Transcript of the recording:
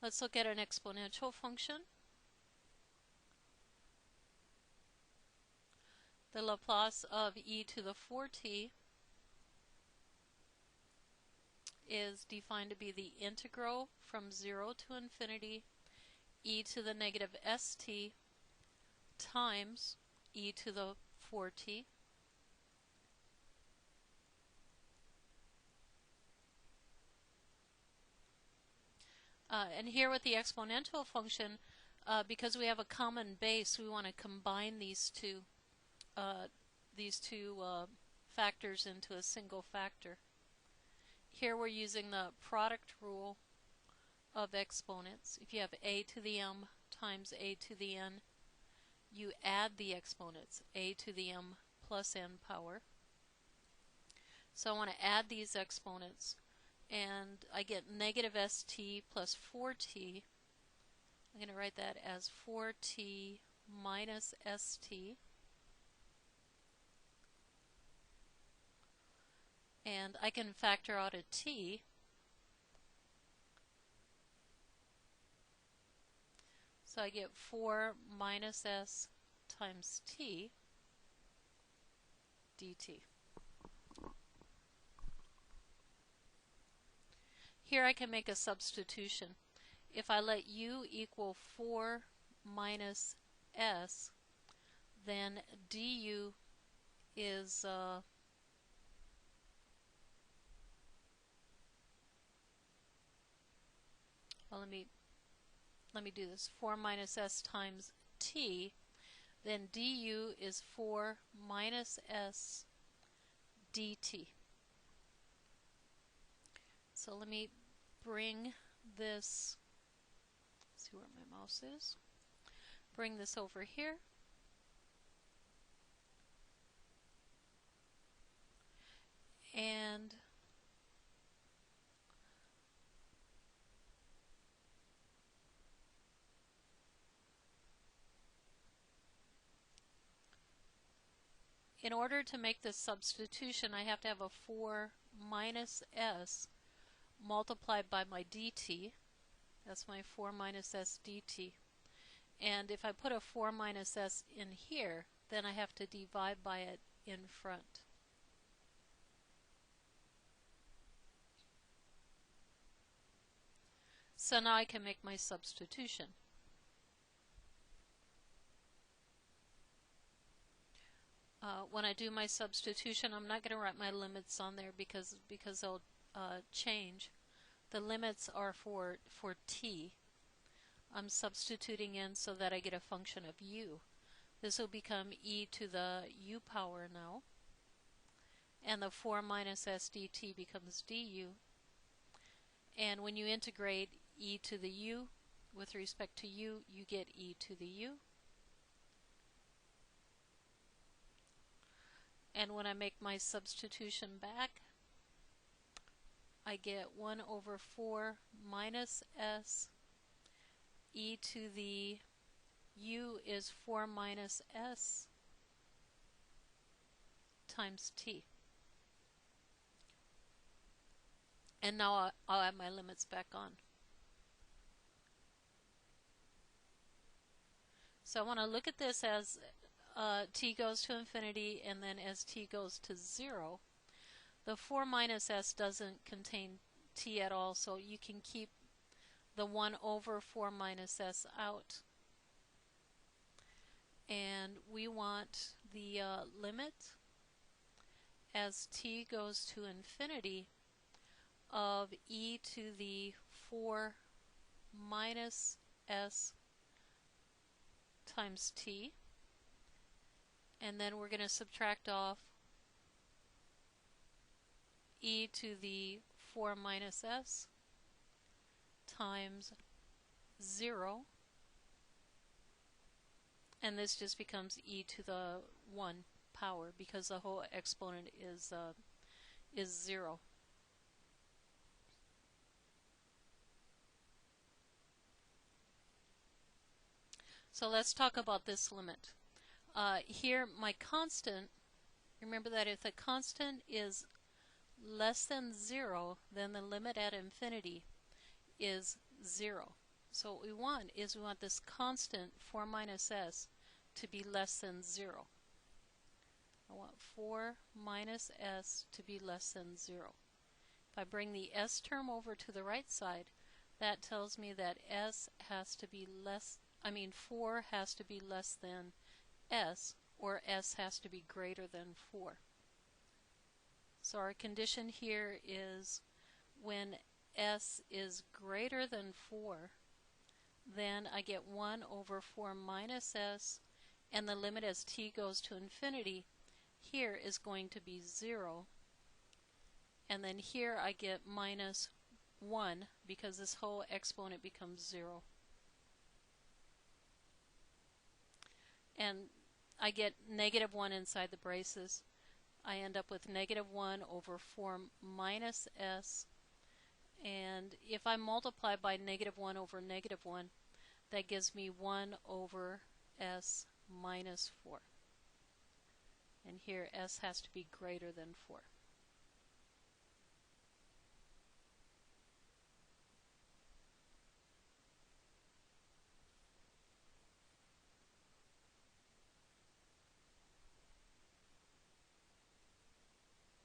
Let's look at an exponential function. The Laplace of e to the 4t is defined to be the integral from 0 to infinity e to the negative st times e to the 4t. And here with the exponential function, because we have a common base, we want to combine these two factors into a single factor. Here we're using the product rule of exponents. If you have a to the m times a to the n, you add the exponents, a to the m plus n power. So I want to add these exponents, and I get negative st plus 4t. I'm going to write that as 4t minus st. And I can factor out a t. So I get 4 minus s times t dt. Here I can make a substitution. If I let u equal 4 minus s, then du is well, let me do this. 4 minus s times t, then du is 4 minus s dt. So let me bring this, see where my mouse is, bring this over here. And in order to make this substitution, I have to have a 4 minus s multiplied by my dt. That's my 4 minus s dt. And if I put a 4 minus s in here, then I have to divide by it in front. So now I can make my substitution. When I do my substitution, I'm not going to write my limits on there because they'll change. The limits are for t. I'm substituting in so that I get a function of u. This will become e to the u power now. And the 4 minus s dt becomes du. And when you integrate e to the u with respect to u, you get e to the u. And when I make my substitution back, I get 1 over 4 minus s e to the u is 4 minus s times t. And now I'll add my limits back on. So I want to look at this as t goes to infinity, and then as t goes to 0. The 4 minus s doesn't contain t at all, so you can keep the 1 over 4 minus s out. And we want the limit as t goes to infinity of e to the 4 minus s times t. And then we're going to subtract off e to the 4 minus s times 0. And this just becomes e to the 1 power because the whole exponent is 0. So let's talk about this limit. Here my constant, remember that if the constant is less than 0, then the limit at infinity is 0. So what we want is we want this constant 4 minus s to be less than 0. I want 4 minus s to be less than 0. If I bring the s term over to the right side, that tells me that s has to be less, 4 has to be less than s, or s has to be greater than 4. So our condition here is when s is greater than 4, then I get 1 over 4 minus s, and the limit as t goes to infinity here is going to be 0. And then here I get minus 1 because this whole exponent becomes 0. And I get negative 1 inside the braces. I end up with negative 1 over 4 minus s. And if I multiply by negative 1 over negative 1, that gives me 1 over s minus 4. And here s has to be greater than 4.